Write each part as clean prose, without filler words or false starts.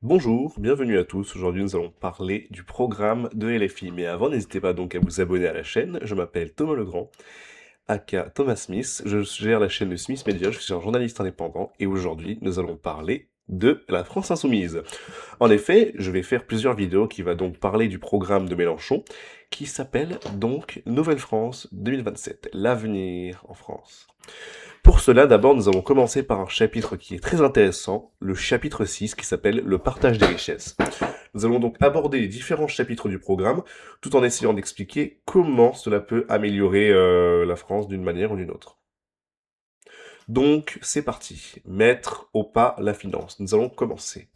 Bonjour, bienvenue à tous. Aujourd'hui, nous allons parler du programme de LFI. Mais avant, n'hésitez pas donc à vous abonner à la chaîne. Je m'appelle Thomas Legrand, aka Thomas Smith. Je gère la chaîne de Smith Media. Je suis un journaliste indépendant. Et aujourd'hui, nous allons parler de la France Insoumise. En effet, je vais faire plusieurs vidéos qui va donc parler du programme de Mélenchon, qui s'appelle donc Nouvelle France 2027, l'avenir en France. Pour cela, d'abord, nous allons commencer par un chapitre qui est très intéressant, le chapitre 6, qui s'appelle le partage des richesses. Nous allons donc aborder les différents chapitres du programme, tout en essayant d'expliquer comment cela peut améliorer la France d'une manière ou d'une autre. Donc, c'est parti. Mettre au pas la finance. Nous allons commencer.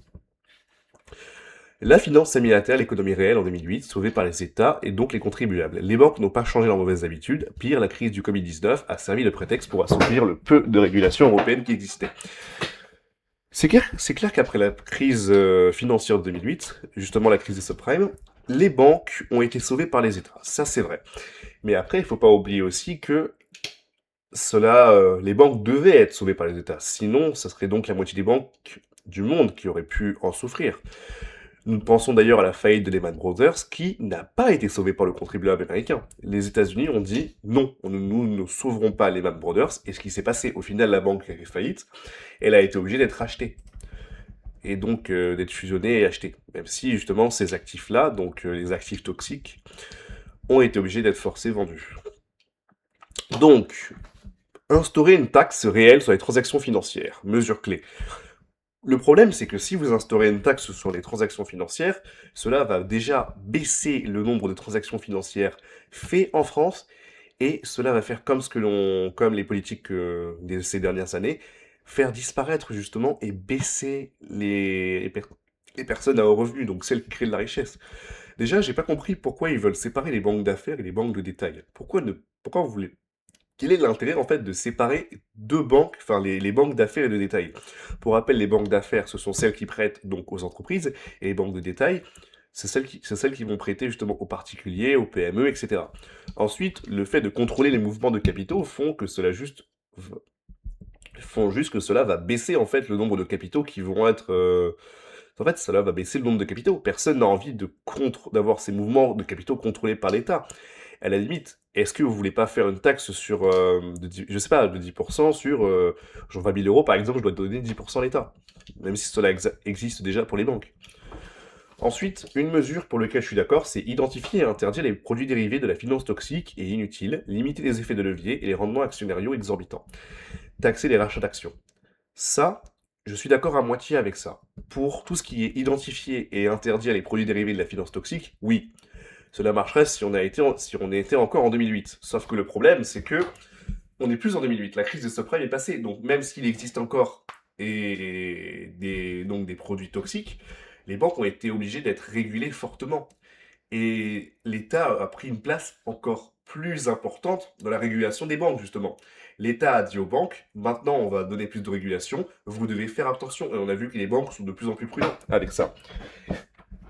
La finance s'est mise à terre l'économie réelle en 2008, sauvée par les États et donc les contribuables. Les banques n'ont pas changé leurs mauvaises habitudes. Pire, la crise du Covid-19 a servi de prétexte pour assouplir le peu de régulation européenne qui existait. C'est clair qu'après la crise financière de 2008, justement la crise des subprimes, les banques ont été sauvées par les États. Ça, c'est vrai. Mais après, il faut pas oublier aussi que les banques devaient être sauvées par les États. Sinon, ça serait donc la moitié des banques du monde qui auraient pu en souffrir. Nous pensons d'ailleurs à la faillite de Lehman Brothers qui n'a pas été sauvée par le contribuable américain. Les États-Unis ont dit non, nous ne sauverons pas Lehman Brothers. Et ce qui s'est passé, au final, la banque a fait faillite, elle a été obligée d'être rachetée. Et donc d'être fusionnée et achetée. Même si justement ces actifs-là, donc les actifs toxiques, ont été obligés d'être forcés vendus. Donc, instaurer une taxe réelle sur les transactions financières, mesure clé. Le problème, c'est que si vous instaurez une taxe sur les transactions financières, cela va déjà baisser le nombre de transactions financières faites en France, et cela va faire comme les politiques de ces dernières années, faire disparaître justement et baisser les personnes à haut revenu, donc celles qui créent de la richesse. Déjà, j'ai pas compris pourquoi ils veulent séparer les banques d'affaires et les banques de détail. Pourquoi vous voulez quel est l'intérêt en fait de séparer deux banques, enfin les banques d'affaires et de détail? Pour rappel, les banques d'affaires, ce sont celles qui prêtent donc aux entreprises, et les banques de détail, c'est celles qui vont prêter justement aux particuliers, aux PME, etc. Ensuite, le fait de contrôler les mouvements de capitaux font juste que cela va baisser en fait le nombre de capitaux qui vont être en fait, cela va baisser le nombre de capitaux. Personne n'a envie d'avoir ces mouvements de capitaux contrôlés par l'État. À la limite, est-ce que vous voulez pas faire une taxe sur, je sais pas, de 10% sur, genre 20 000 euros par exemple, je dois donner 10% à l'État. Même si cela existe déjà pour les banques. Ensuite, une mesure pour laquelle je suis d'accord, c'est identifier et interdire les produits dérivés de la finance toxique et inutile, limiter les effets de levier et les rendements actionnariaux exorbitants. Taxer les rachats d'actions. Ça, je suis d'accord à moitié avec ça. Pour tout ce qui est identifier et interdire les produits dérivés de la finance toxique, oui. Cela marcherait si on était encore en 2008. Sauf que le problème, c'est que on n'est plus en 2008. La crise des subprimes est passée. Donc même s'il existe encore donc des produits toxiques, les banques ont été obligées d'être régulées fortement. Et l'État a pris une place encore plus importante dans la régulation des banques, justement. L'État a dit aux banques, maintenant on va donner plus de régulation, vous devez faire attention. Et on a vu que les banques sont de plus en plus prudentes avec ça.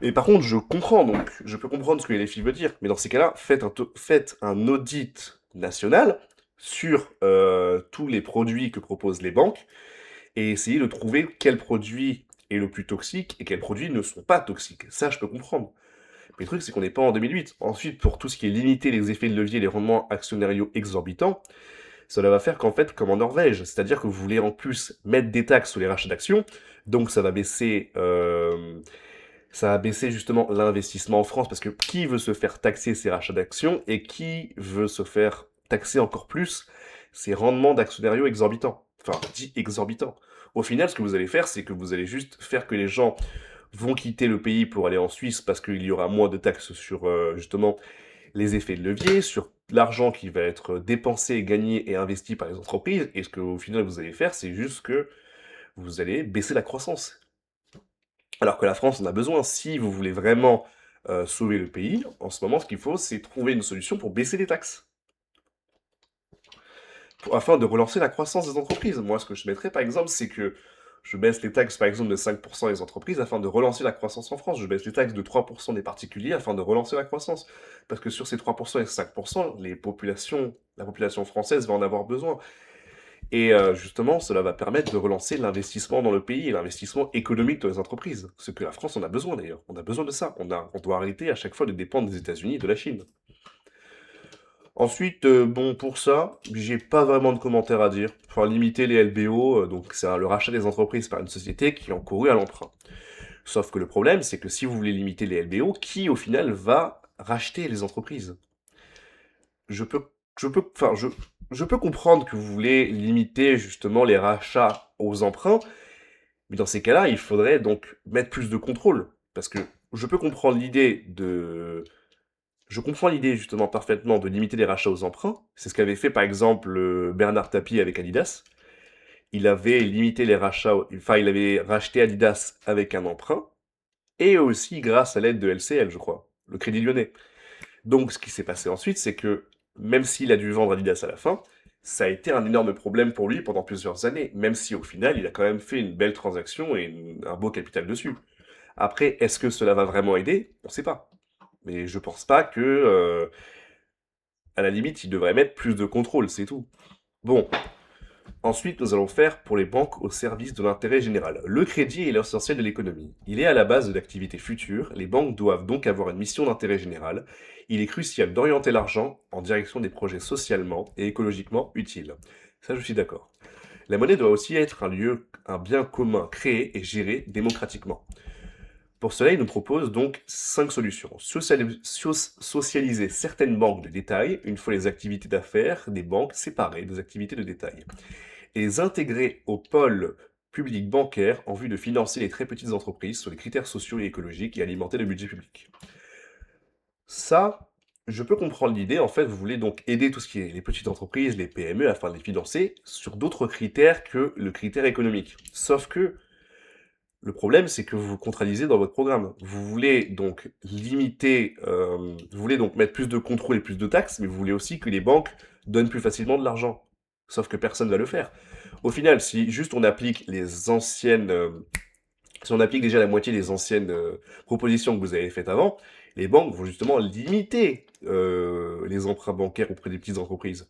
Et par contre, je peux comprendre ce que les filles veut dire, mais dans ces cas-là, faites un audit national sur tous les produits que proposent les banques, et essayez de trouver quel produit est le plus toxique et quels produits ne sont pas toxiques. Ça, je peux comprendre. Mais le truc, c'est qu'on n'est pas en 2008. Ensuite, pour tout ce qui est limiter les effets de levier et les rendements actionnariaux exorbitants, cela va faire qu'en fait, comme en Norvège, c'est-à-dire que vous voulez en plus mettre des taxes sur les rachats d'actions, donc ça va baisser justement l'investissement en France, parce que qui veut se faire taxer ses rachats d'actions et qui veut se faire taxer encore plus ses rendements d'actionnariaux exorbitants? Enfin, dit exorbitants. Au final, ce que vous allez faire, c'est que vous allez juste faire que les gens vont quitter le pays pour aller en Suisse parce qu'il y aura moins de taxes sur justement les effets de levier, sur l'argent qui va être dépensé, gagné et investi par les entreprises. Et ce qu'au final vous allez faire, c'est juste que vous allez baisser la croissance. Alors que la France en a besoin. Si vous voulez vraiment sauver le pays, en ce moment, ce qu'il faut, c'est trouver une solution pour baisser les taxes. Afin de relancer la croissance des entreprises. Moi, ce que je mettrais, par exemple, c'est que je baisse les taxes, par exemple, de 5% des entreprises afin de relancer la croissance en France. Je baisse les taxes de 3% des particuliers afin de relancer la croissance. Parce que sur ces 3% et 5%, la population française va en avoir besoin. Et justement, cela va permettre de relancer l'investissement dans le pays et l'investissement économique dans les entreprises. Ce que la France en a besoin d'ailleurs. On a besoin de ça. On doit arrêter à chaque fois de dépendre des États-Unis et de la Chine. Ensuite, bon, pour ça, j'ai pas vraiment de commentaires à dire. Enfin, limiter les LBO, donc c'est le rachat des entreprises par une société qui a encouru à l'emprunt. Sauf que le problème, c'est que si vous voulez limiter les LBO, qui au final va racheter les entreprises? Je peux, enfin, je peux comprendre que vous voulez limiter justement les rachats aux emprunts, mais dans ces cas-là, il faudrait donc mettre plus de contrôle. Parce que je peux comprendre l'idée de... Je comprends l'idée justement parfaitement de limiter les rachats aux emprunts. C'est ce qu'avait fait par exemple Bernard Tapie avec Adidas. Il avait limité les rachats, enfin il avait racheté Adidas avec un emprunt, et aussi grâce à l'aide de LCL, je crois, le Crédit Lyonnais. Donc ce qui s'est passé ensuite, c'est que même s'il a dû vendre Adidas à la fin, ça a été un énorme problème pour lui pendant plusieurs années, même si au final il a quand même fait une belle transaction et un beau capital dessus. Après, est-ce que cela va vraiment aider? On ne sait pas. Mais je pense pas que, à la limite, il devrait mettre plus de contrôle, c'est tout. Bon, ensuite, nous allons faire pour les banques au service de l'intérêt général. Le crédit est l'essentiel de l'économie. Il est à la base de l'activité future, les banques doivent donc avoir une mission d'intérêt général. Il est crucial d'orienter l'argent en direction des projets socialement et écologiquement utiles. Ça, je suis d'accord. La monnaie doit aussi être un bien commun créé et géré démocratiquement. Pour cela, il nous propose donc 5 solutions. Socialiser certaines banques de détail, une fois les activités d'affaires des banques séparées des activités de détail. Et les intégrer au pôle public bancaire en vue de financer les très petites entreprises sur les critères sociaux et écologiques et alimenter le budget public. Ça, je peux comprendre l'idée. En fait, vous voulez donc aider tout ce qui est les petites entreprises, les PME, afin de les financer sur d'autres critères que le critère économique. Sauf que le problème, c'est que vous vous contradisez dans votre programme. Vous voulez donc limiter, vous voulez donc mettre plus de contrôle et plus de taxes, mais vous voulez aussi que les banques donnent plus facilement de l'argent. Sauf que personne ne va le faire. Au final, si juste on applique les anciennes, si on applique déjà la moitié des anciennes propositions que vous avez faites avant, les banques vont justement limiter les emprunts bancaires auprès des petites entreprises.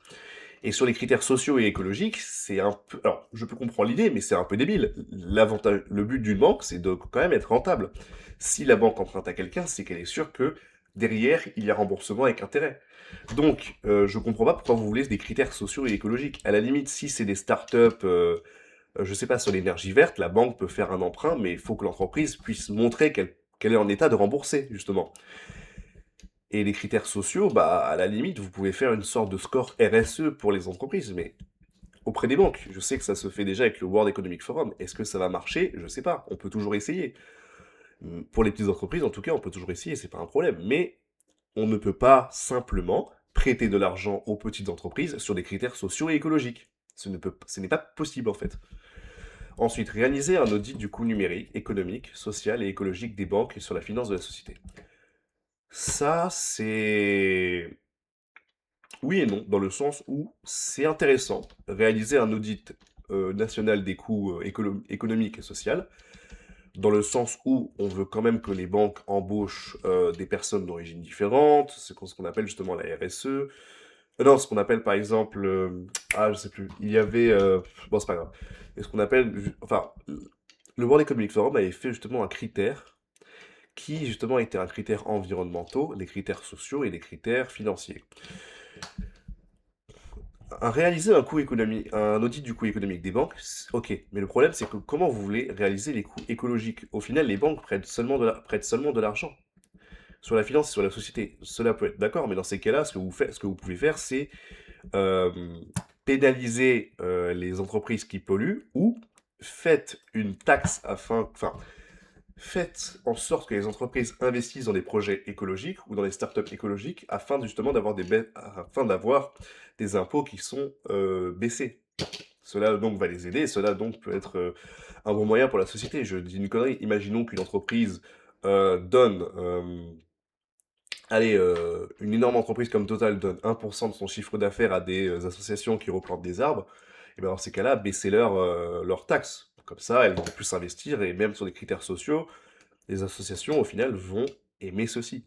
Et sur les critères sociaux et écologiques, c'est un peu... Alors, je peux comprendre l'idée, mais c'est un peu débile. L'avantage, le but d'une banque, c'est de quand même être rentable. Si la banque emprunte à quelqu'un, c'est qu'elle est sûre que derrière, il y a remboursement avec intérêt. Donc, je comprends pas pourquoi vous voulez des critères sociaux et écologiques. À la limite, si c'est des startups, je sais pas, sur l'énergie verte, la banque peut faire un emprunt, mais il faut que l'entreprise puisse montrer qu'elle est en état de rembourser, justement. Et les critères sociaux, bah, à la limite, vous pouvez faire une sorte de score RSE pour les entreprises, mais auprès des banques. Je sais que ça se fait déjà avec le World Economic Forum. Est-ce que ça va marcher? Je sais pas. On peut toujours essayer. Pour les petites entreprises, en tout cas, on peut toujours essayer, c'est pas un problème. Mais on ne peut pas simplement prêter de l'argent aux petites entreprises sur des critères sociaux et écologiques. Ce n'est pas possible, en fait. Ensuite, réaliser un audit du coût numérique, économique, social et écologique des banques sur la finance de la société. Ça, c'est... Oui et non, dans le sens où c'est intéressant, réaliser un audit national des coûts économiques et sociaux, dans le sens où on veut quand même que les banques embauchent des personnes d'origine différente, c'est ce qu'on appelle justement la RSE. Non, ce qu'on appelle par exemple, je sais plus, il y avait, bon c'est pas grave, et ce qu'on appelle, enfin, le World Economic Forum avait fait justement un critère qui justement était un critère environnementaux, les critères sociaux et les critères financiers. Réaliser un audit du coût économique des banques, ok. Mais le problème, c'est que comment vous voulez réaliser les coûts écologiques? Au final, les banques prêtent seulement de l'argent. Sur la finance et sur la société, cela peut être d'accord, mais dans ces cas-là, ce que vous pouvez faire, c'est euh, pénaliser les entreprises qui polluent ou faites une taxe faites en sorte que les entreprises investissent dans des projets écologiques ou dans des startups écologiques afin d'avoir des impôts qui sont baissés. Cela donc va les aider et cela donc peut être un bon moyen pour la société. Je dis une connerie, imaginons qu'une entreprise donne, une énorme entreprise comme Total donne 1% de son chiffre d'affaires à des associations qui replantent des arbres, et bien dans ces cas-là, baissez leurs taxes. Comme ça, elles vont plus investir et même sur des critères sociaux, les associations, au final, vont aimer ceci.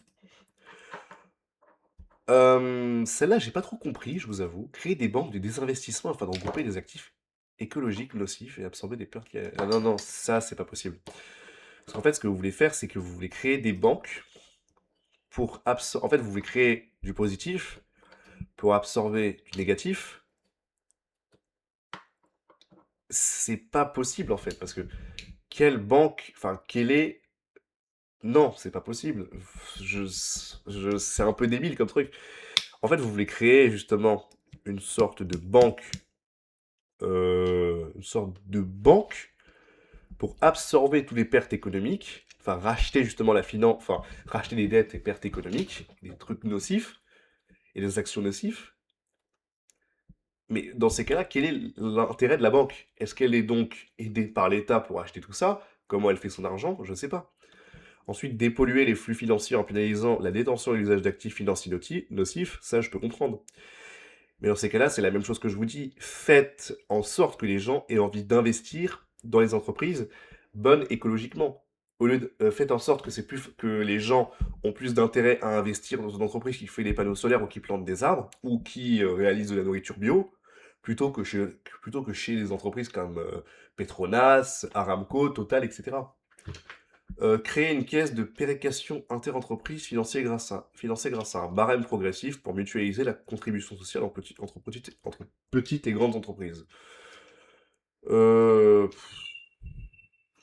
Celle-là, j'ai pas trop compris, je vous avoue. Créer des banques de désinvestissement afin de regrouper des actifs écologique, nocif et absorber des pertes. Ah non, non, ça, c'est pas possible. Parce qu'en fait, ce que vous voulez faire, c'est que vous voulez créer des banques pour absorber. En fait, vous voulez créer du positif pour absorber du négatif. C'est pas possible, en fait, parce que quelle banque. Enfin, quelle est. Non, c'est pas possible. C'est un peu débile comme truc. En fait, vous voulez créer justement une sorte de banque. Une sorte de banque pour absorber toutes les pertes économiques, enfin racheter justement la finance, enfin racheter les dettes et pertes économiques, les trucs nocifs et les actions nocifs. Mais dans ces cas-là, quel est l'intérêt de la banque? Est-ce qu'elle est donc aidée par l'État pour acheter tout ça? Comment elle fait son argent? Je ne sais pas. Ensuite, dépolluer les flux financiers en pénalisant la détention et l'usage d'actifs financiers nocifs, ça je peux comprendre. Mais dans ces cas-là, c'est la même chose que je vous dis. Faites en sorte que les gens aient envie d'investir dans les entreprises bonnes écologiquement. Faites en sorte que que les gens ont plus d'intérêt à investir dans une entreprise qui fait des panneaux solaires ou qui plante des arbres ou qui réalise de la nourriture bio, plutôt que chez des entreprises comme Petronas, Aramco, Total, etc. Créer une caisse de péréquation interentreprises financée grâce à un barème progressif pour mutualiser la contribution sociale entre petites et grandes entreprises. Euh,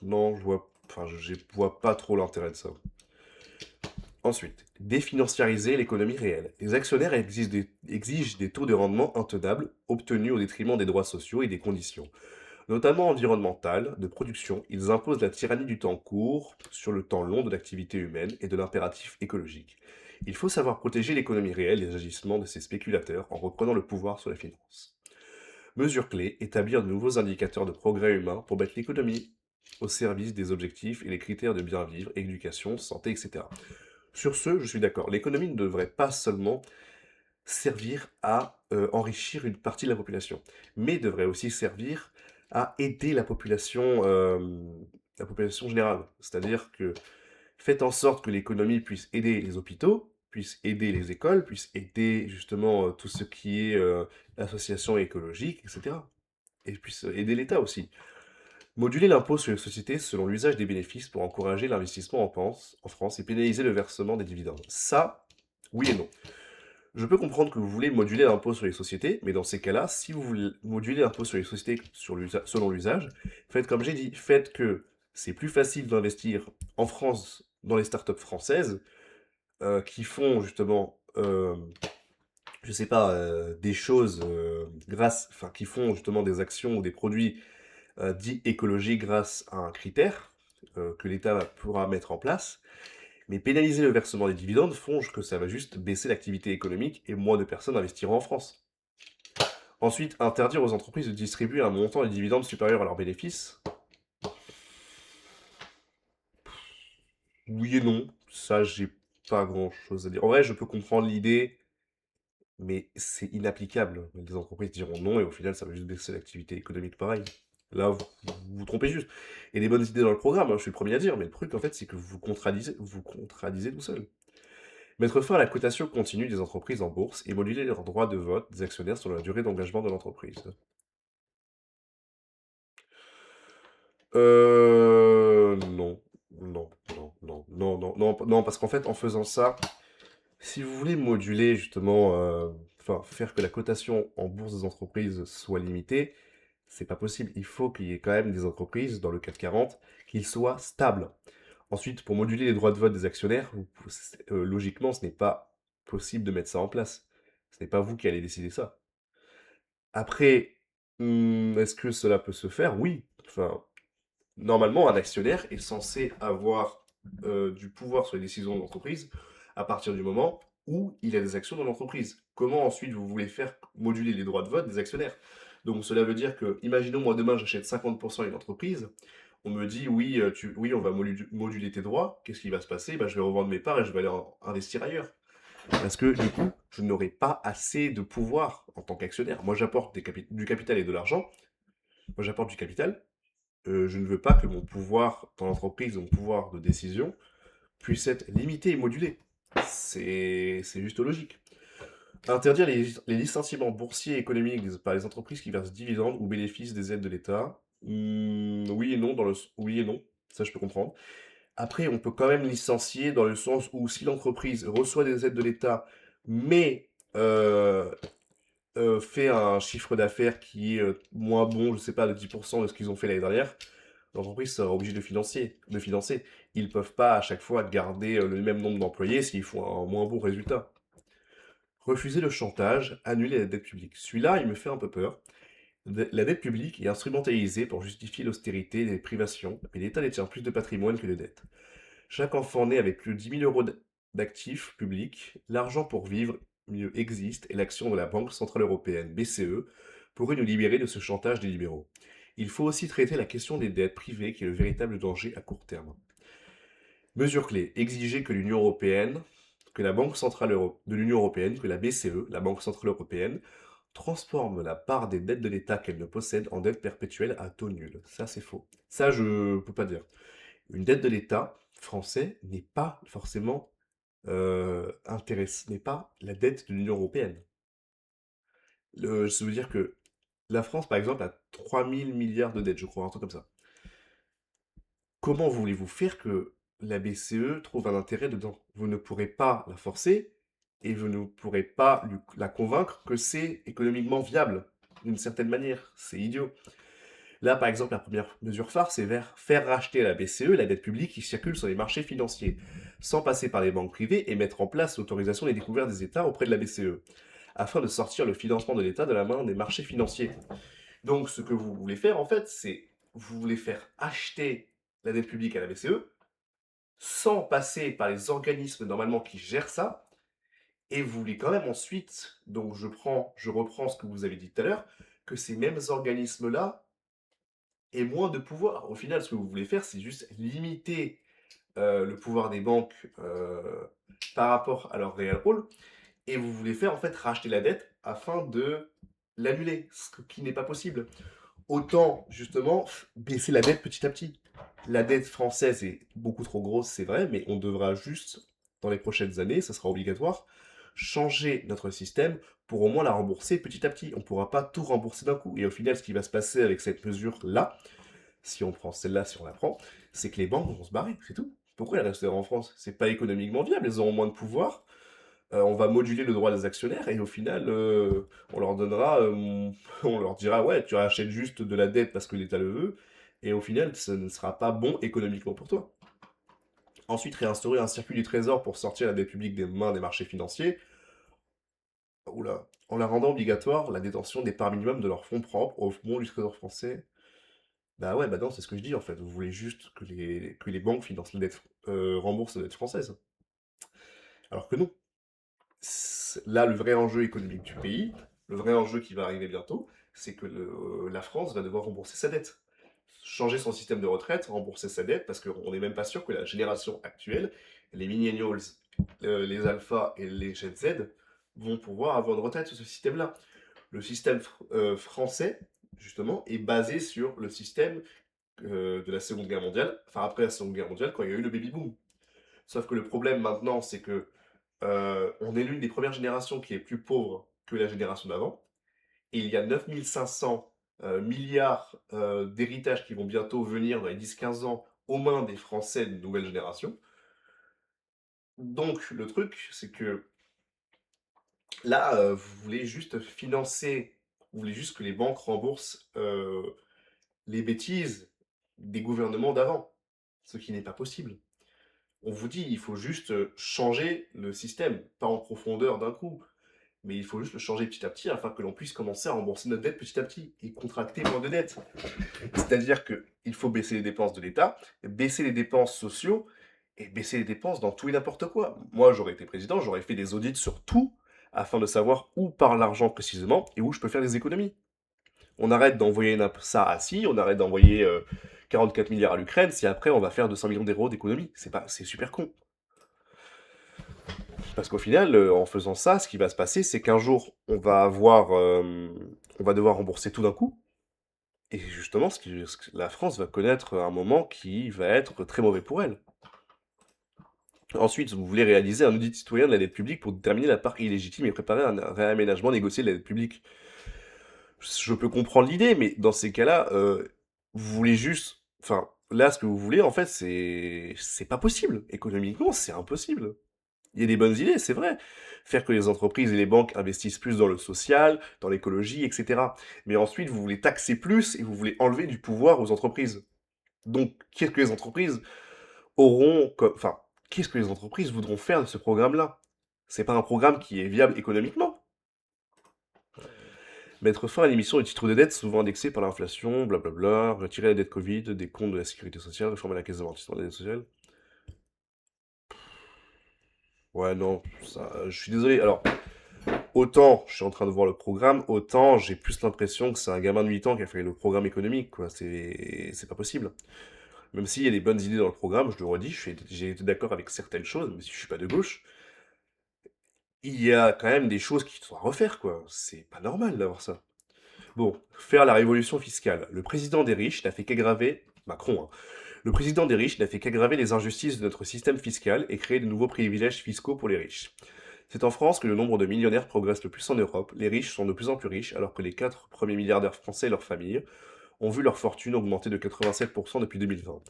non, je vois pas trop l'intérêt de ça. Ensuite, définanciariser l'économie réelle. Les actionnaires exigent des taux de rendement intenables, obtenus au détriment des droits sociaux et des conditions notamment environnementales, de production. Ils imposent la tyrannie du temps court sur le temps long de l'activité humaine et de l'impératif écologique. Il faut savoir protéger l'économie réelle des agissements de ces spéculateurs en reprenant le pouvoir sur la finance. Mesure clé, établir de nouveaux indicateurs de progrès humain pour mettre l'économie au service des objectifs et les critères de bien vivre, éducation, santé, etc. Sur ce, je suis d'accord. L'économie ne devrait pas seulement servir à enrichir une partie de la population, mais devrait aussi servir à aider la population générale. C'est-à-dire que faites en sorte que l'économie puisse aider les hôpitaux, puisse aider les écoles, puisse aider justement tout ce qui est association écologique, etc. Et puisse aider l'État aussi. Moduler l'impôt sur les sociétés selon l'usage des bénéfices pour encourager l'investissement en France et pénaliser le versement des dividendes. Ça, oui et non. Je peux comprendre que vous voulez moduler l'impôt sur les sociétés, mais dans ces cas-là, si vous voulez moduler l'impôt sur les sociétés selon l'usage, faites comme j'ai dit, faites que c'est plus facile d'investir en France dans les startups françaises qui font justement, je sais pas, des choses enfin, qui font justement des actions ou des produits dits écologiques grâce à un critère que l'État pourra mettre en place. Mais pénaliser le versement des dividendes font que ça va juste baisser l'activité économique et moins de personnes investiront en France. Ensuite, interdire aux entreprises de distribuer un montant de dividendes supérieur à leurs bénéfices. Oui et non, ça j'ai pas grand chose à dire. En vrai, je peux comprendre l'idée, mais c'est inapplicable. Les entreprises diront non et au final, ça va juste baisser l'activité économique pareil. Là, vous vous trompez juste. Et des bonnes idées dans le programme, hein, je suis le premier à dire, mais le truc en fait, c'est que vous contradisez tout seul. Mettre fin à la cotation continue des entreprises en bourse et moduler leurs droits de vote des actionnaires sur la durée d'engagement de l'entreprise. Non. Non, non, non, non, non, non, non, parce qu'en fait, en faisant ça, si vous voulez moduler justement, enfin, faire que la cotation en bourse des entreprises soit limitée, c'est pas possible. Il faut qu'il y ait quand même des entreprises, dans le CAC 40, qui soient stables. Ensuite, pour moduler les droits de vote des actionnaires, logiquement, ce n'est pas possible de mettre ça en place. Ce n'est pas vous qui allez décider ça. Après, est-ce que cela peut se faire? Oui. Enfin, normalement, un actionnaire est censé avoir du pouvoir sur les décisions de l'entreprise à partir du moment où il a des actions dans l'entreprise. Comment ensuite vous voulez faire moduler les droits de vote des actionnaires? Donc cela veut dire que, imaginons moi demain j'achète 50% d'une entreprise, on me dit oui, oui on va moduler tes droits, qu'est-ce qui va se passer? Bah, je vais revendre mes parts et je vais aller investir ailleurs. Parce que du coup, je n'aurai pas assez de pouvoir en tant qu'actionnaire. Moi j'apporte du capital et de l'argent, moi j'apporte du capital, je ne veux pas que mon pouvoir dans l'entreprise, mon pouvoir de décision, puisse être limité et modulé. C'est juste logique. Interdire les licenciements boursiers et économiques par les entreprises qui versent dividendes ou bénéficient des aides de l'État. Oui et non, oui et non, ça je peux comprendre. Après, on peut quand même licencier dans le sens où si l'entreprise reçoit des aides de l'État, mais fait un chiffre d'affaires qui est moins bon, je sais pas, de 10% de ce qu'ils ont fait l'année dernière, l'entreprise sera obligée de financer. Ils peuvent pas à chaque fois garder le même nombre d'employés s'ils font un moins bon résultat. Refuser le chantage, annuler la dette publique. Celui-là, il me fait un peu peur. La dette publique est instrumentalisée pour justifier l'austérité et les privations, mais l'État détient plus de patrimoine que de dettes. Chaque enfant né avec plus de 10 000 euros d'actifs publics, l'argent pour vivre mieux existe et l'action de la Banque Centrale Européenne, BCE, pourrait nous libérer de ce chantage des libéraux. Il faut aussi traiter la question des dettes privées qui est le véritable danger à court terme. Mesure clé, exiger que l'Union européenne, que la Banque Centrale de l'Union européenne, que la BCE, la Banque Centrale Européenne, transforme la part des dettes de l'État qu'elle ne possède en dette perpétuelle à taux nul. Ça, c'est faux. Ça, je peux pas dire. Une dette de l'État français n'est pas forcément n'est pas la dette de l'Union européenne. Ça veut dire que la France, par exemple, a 3000 milliards de dettes, je crois, un truc comme ça. Comment voulez-vous faire que la BCE trouve un intérêt dedans? Vous ne pourrez pas la forcer et vous ne pourrez pas la convaincre que c'est économiquement viable, d'une certaine manière. C'est idiot. Là, par exemple, la première mesure phare, c'est faire racheter à la BCE la dette publique qui circule sur les marchés financiers, sans passer par les banques privées et mettre en place l'autorisation des découvertes des États auprès de la BCE, afin de sortir le financement de l'État de la main des marchés financiers. Donc, ce que vous voulez faire, en fait, c'est vous voulez faire acheter la dette publique à la BCE sans passer par les organismes normalement qui gèrent ça, et vous voulez quand même ensuite, donc je reprends ce que vous avez dit tout à l'heure, que ces mêmes organismes-là aient moins de pouvoir. Au final, ce que vous voulez faire, c'est juste limiter le pouvoir des banques par rapport à leur réel rôle, et vous voulez faire en fait racheter la dette afin de l'annuler, ce qui n'est pas possible. Autant justement baisser la dette petit à petit. La dette française est beaucoup trop grosse, c'est vrai, mais on devra juste, dans les prochaines années, ça sera obligatoire, changer notre système pour au moins la rembourser petit à petit. On ne pourra pas tout rembourser d'un coup. Et au final, ce qui va se passer avec cette mesure-là, si on prend celle-là, si on la prend, c'est que les banques vont se barrer, c'est tout. Pourquoi elles resteront en France? C'est pas économiquement viable, elles auront moins de pouvoir. On va moduler le droit des actionnaires et au final, on leur donnera, on leur dira ouais, tu rachètes juste de la dette parce que l'État le veut, et au final, ce ne sera pas bon économiquement pour toi. Ensuite, réinstaurer un circuit du trésor pour sortir la dette publique des mains des marchés financiers, oula, en la rendant obligatoire la détention des parts minimum de leurs fonds propres au fond du trésor français. Bah ouais, bah non, c'est ce que je dis en fait. Vous voulez juste que les banques financent la dette, remboursent la dette française. Alors que non. Là, le vrai enjeu économique du pays, le vrai enjeu qui va arriver bientôt, c'est que la France va devoir rembourser sa dette. Changer son système de retraite, rembourser sa dette, parce qu'on n'est même pas sûr que la génération actuelle, les millennials, les alphas et les Gen Z, vont pouvoir avoir une retraite sur ce système-là. Le système français, justement, est basé sur le système de la Seconde Guerre mondiale, enfin après la Seconde Guerre mondiale, quand il y a eu le baby-boom. Sauf que le problème maintenant, c'est que on est l'une des premières générations qui est plus pauvre que la génération d'avant. Et il y a 9500 milliards d'héritages qui vont bientôt venir dans les 10-15 ans aux mains des Français de nouvelle génération. Donc le truc, c'est que là, vous voulez juste financer, vous voulez juste que les banques remboursent les bêtises des gouvernements d'avant, ce qui n'est pas possible. On vous dit, il faut juste changer le système, pas en profondeur d'un coup, mais il faut juste le changer petit à petit afin que l'on puisse commencer à rembourser notre dette petit à petit et contracter moins de dettes. C'est-à-dire qu'il faut baisser les dépenses de l'État, baisser les dépenses sociaux et baisser les dépenses dans tout et n'importe quoi. Moi, j'aurais été président, j'aurais fait des audits sur tout afin de savoir où part l'argent précisément et où je peux faire des économies. On arrête d'envoyer ça à si, on arrête d'envoyer 44 milliards à l'Ukraine si après on va faire 200 millions d'euros d'économies. C'est super con. Parce qu'au final, en faisant ça, ce qui va se passer, c'est qu'un jour, on va devoir rembourser tout d'un coup. Et justement, la France va connaître un moment qui va être très mauvais pour elle. Ensuite, vous voulez réaliser un audit citoyen de la dette publique pour déterminer la part illégitime et préparer un réaménagement négocié de la dette publique. Je peux comprendre l'idée, mais dans ces cas-là, vous voulez juste... Enfin, là, ce que vous voulez, en fait, c'est pas possible. Économiquement, c'est impossible. Il y a des bonnes idées, c'est vrai. Faire que les entreprises et les banques investissent plus dans le social, dans l'écologie, etc. Mais ensuite, vous voulez taxer plus et vous voulez enlever du pouvoir aux entreprises. Donc, qu'est-ce que les entreprises auront comme... Enfin, qu'est-ce que les entreprises voudront faire de ce programme-là? C'est pas un programme qui est viable économiquement. Mettre fin à l'émission des titres de dette souvent indexés par l'inflation, blablabla, retirer la dette Covid des comptes de la sécurité sociale, réformer la caisse d'amortissement de la dette sociale. Ouais, non, ça, je suis désolé. Alors, autant je suis en train de voir le programme, autant j'ai plus l'impression que c'est un gamin de 8 ans qui a fait le programme économique, quoi. C'est pas possible. Même s'il y a des bonnes idées dans le programme, je le redis, j'ai été d'accord avec certaines choses, même si je suis pas de gauche, il y a quand même des choses qui doivent refaire, quoi. C'est pas normal d'avoir ça. Bon, faire la révolution fiscale. Le président des riches n'a fait qu'aggraver, Macron, hein, le président des riches n'a fait qu'aggraver les injustices de notre système fiscal et créer de nouveaux privilèges fiscaux pour les riches. C'est en France que le nombre de millionnaires progresse le plus en Europe. Les riches sont de plus en plus riches, alors que les 4 premiers milliardaires français et leurs familles ont vu leur fortune augmenter de 87% depuis 2020.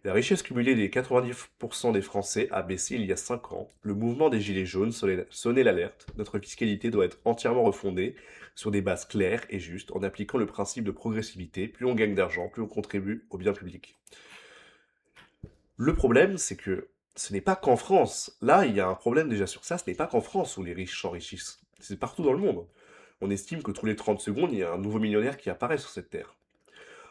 La richesse cumulée des 90% des Français a baissé il y a 5 ans. Le mouvement des Gilets jaunes sonnait l'alerte. Notre fiscalité doit être entièrement refondée sur des bases claires et justes, en appliquant le principe de progressivité. Plus on gagne d'argent, plus on contribue au bien public. Le problème, c'est que ce n'est pas qu'en France. Là, il y a un problème déjà sur ça. Ce n'est pas qu'en France où les riches s'enrichissent. C'est partout dans le monde. On estime que tous les 30 secondes, il y a un nouveau millionnaire qui apparaît sur cette terre.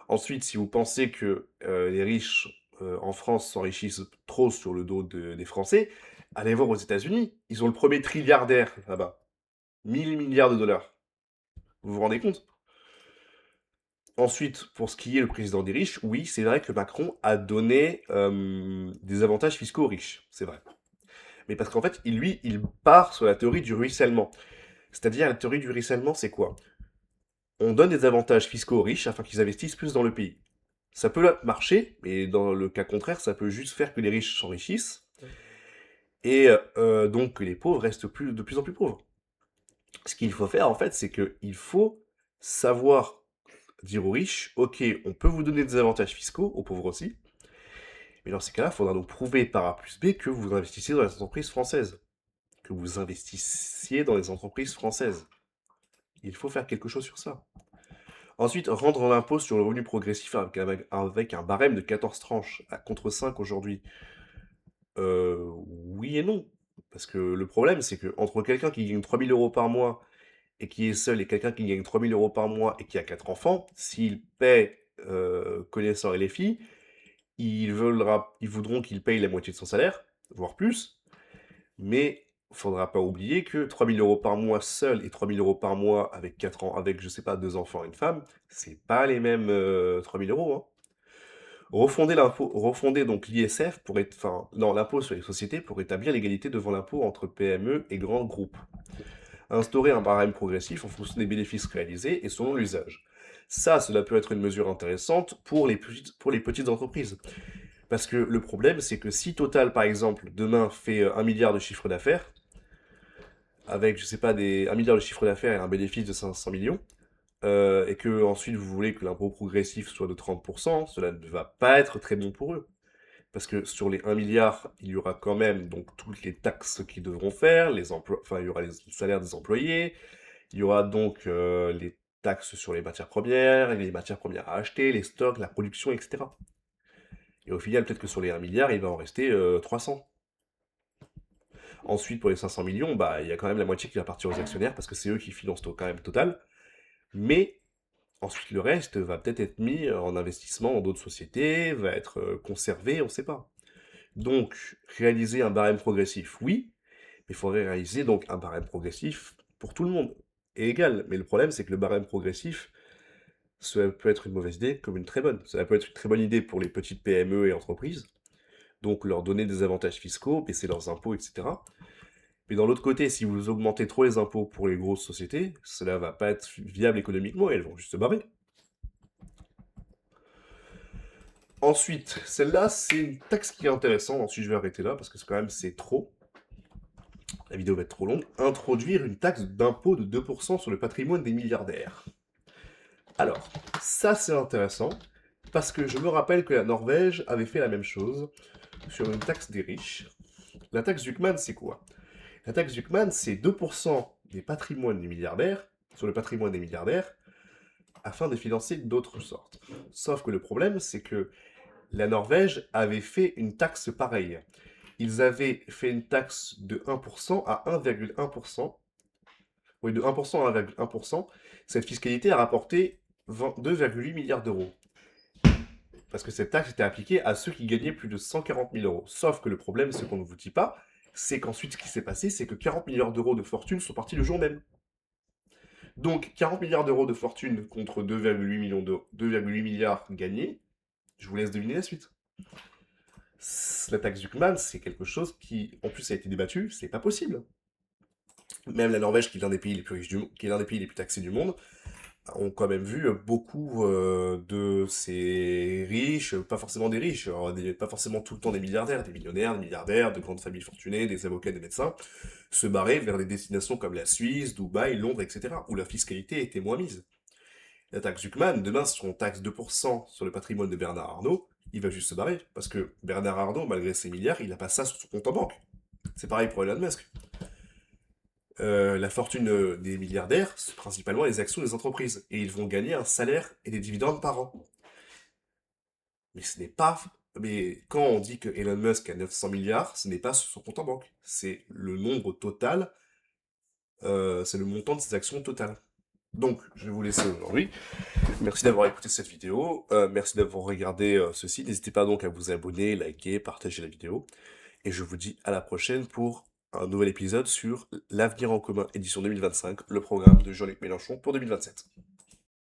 Ensuite, si vous pensez que les riches en France s'enrichissent trop sur le dos des Français, allez voir aux États-Unis. Ils ont le premier trilliardaire là-bas. 1000 milliards de dollars. Vous vous rendez compte? Ensuite, pour ce qui est le président des riches, oui, c'est vrai que Macron a donné des avantages fiscaux aux riches. C'est vrai. Mais parce qu'en fait, il part sur la théorie du ruissellement. C'est-à-dire, la théorie du ruissellement, c'est quoi? On donne des avantages fiscaux aux riches afin qu'ils investissent plus dans le pays. Ça peut marcher, mais dans le cas contraire, ça peut juste faire que les riches s'enrichissent, et donc que les pauvres restent de plus en plus pauvres. Ce qu'il faut faire, en fait, c'est qu'il faut savoir dire aux riches, ok, on peut vous donner des avantages fiscaux, aux pauvres aussi, mais dans ces cas-là, il faudra donc prouver par A plus B que vous investissez dans les entreprises françaises. Que vous investissiez dans les entreprises françaises. Il faut faire quelque chose sur ça. Ensuite, rendre l'impôt sur le revenu progressif avec un barème de 14 tranches, contre 5 aujourd'hui. Oui et non. Parce que le problème, c'est que entre quelqu'un qui gagne 3000 euros par mois et qui est seul et quelqu'un qui gagne 3000 euros par mois et qui a 4 enfants, s'il paie connaissant et les filles, ils voudront qu'il paye la moitié de son salaire, voire plus. Mais faudra pas oublier que 3000 euros par mois seul et 3000 euros par mois avec 4 ans, avec, je sais pas, 2 enfants et une femme, c'est pas les mêmes 3000 euros, hein. Refonder donc l'ISF pour être, enfin, non, l'impôt sur les sociétés pour établir l'égalité devant l'impôt entre PME et grands groupes. Instaurer un barème progressif en fonction des bénéfices réalisés et selon l'usage. Ça, cela peut être une mesure intéressante pour les petites entreprises. Parce que le problème, c'est que si Total, par exemple, demain fait 1 milliard de chiffre d'affaires, avec, je sais pas, 1 milliard de chiffre d'affaires et un bénéfice de 500 millions, et que ensuite vous voulez que l'impôt progressif soit de 30%, cela ne va pas être très bon pour eux. Parce que sur les 1 milliard, il y aura quand même donc toutes les taxes qu'ils devront faire, enfin il y aura les salaires des employés, il y aura donc les taxes sur les matières premières, les matières premières à acheter, les stocks, la production, etc. Et au final, peut-être que sur les 1 milliard, il va en rester 300. Ensuite, pour les 500 millions, bah, il y a quand même la moitié qui va partir aux actionnaires parce que c'est eux qui financent quand même Total. Mais ensuite, le reste va peut-être être mis en investissement dans d'autres sociétés, va être conservé, on ne sait pas. Donc, réaliser un barème progressif, oui, mais il faudrait réaliser donc un barème progressif pour tout le monde, et égal. Mais le problème, c'est que le barème progressif, ça peut être une mauvaise idée comme une très bonne. Ça peut être une très bonne idée pour les petites PME et entreprises, donc leur donner des avantages fiscaux, baisser leurs impôts, etc. Mais d'un l'autre côté, si vous augmentez trop les impôts pour les grosses sociétés, cela va pas être viable économiquement et elles vont juste se barrer. Ensuite, celle-là, c'est une taxe qui est intéressante. Ensuite, je vais arrêter là parce que c'est trop. La vidéo va être trop longue. Introduire une taxe d'impôt de 2% sur le patrimoine des milliardaires. Alors, ça c'est intéressant parce que je me rappelle que la Norvège avait fait la même chose sur une taxe des riches. La taxe Zuckman, c'est quoi? La taxe Zuckman, c'est 2% des patrimoines des milliardaires sur le patrimoine des milliardaires afin de financer d'autres sortes. Sauf que le problème, c'est que la Norvège avait fait une taxe pareille. Ils avaient fait une taxe de 1% à 1,1%. Oui, de 1% à 1,1%. Cette fiscalité a rapporté 2,8 milliards d'euros. Parce que cette taxe était appliquée à ceux qui gagnaient plus de 140 000 euros. Sauf que le problème, ce qu'on ne vous dit pas, c'est qu'ensuite, ce qui s'est passé, c'est que 40 milliards d'euros de fortune sont partis le jour même. Donc, 40 milliards d'euros de fortune contre 2,8 milliards gagnés, je vous laisse deviner la suite. La taxe Zuckman, c'est quelque chose qui, en plus, a été débattu, c'est pas possible. Même la Norvège, qui est l'un des pays les plus riches qui est l'un des pays les plus taxés du monde, ont quand même vu beaucoup de ces riches, pas forcément des riches, alors, pas forcément tout le temps des milliardaires, des millionnaires, des milliardaires, de grandes familles fortunées, des avocats, des médecins, se barrer vers des destinations comme la Suisse, Dubaï, Londres, etc., où la fiscalité était moins mise. La taxe Zuckman, demain, si on taxe 2% sur le patrimoine de Bernard Arnault, il va juste se barrer, parce que Bernard Arnault, malgré ses milliards, il n'a pas ça sur son compte en banque. C'est pareil pour Elon Musk. La fortune des milliardaires, c'est principalement les actions des entreprises. Et ils vont gagner un salaire et des dividendes par an. Mais ce n'est pas. Mais quand on dit que Elon Musk a 900 milliards, ce n'est pas sur son compte en banque. C'est le nombre total, c'est le montant de ses actions totales. Donc, je vais vous laisser aujourd'hui. Merci d'avoir écouté cette vidéo. Merci d'avoir regardé ceci. N'hésitez pas donc à vous abonner, liker, partager la vidéo. Et je vous dis à la prochaine pour un nouvel épisode sur L'avenir en commun, édition 2025, le programme de Jean-Luc Mélenchon pour 2027.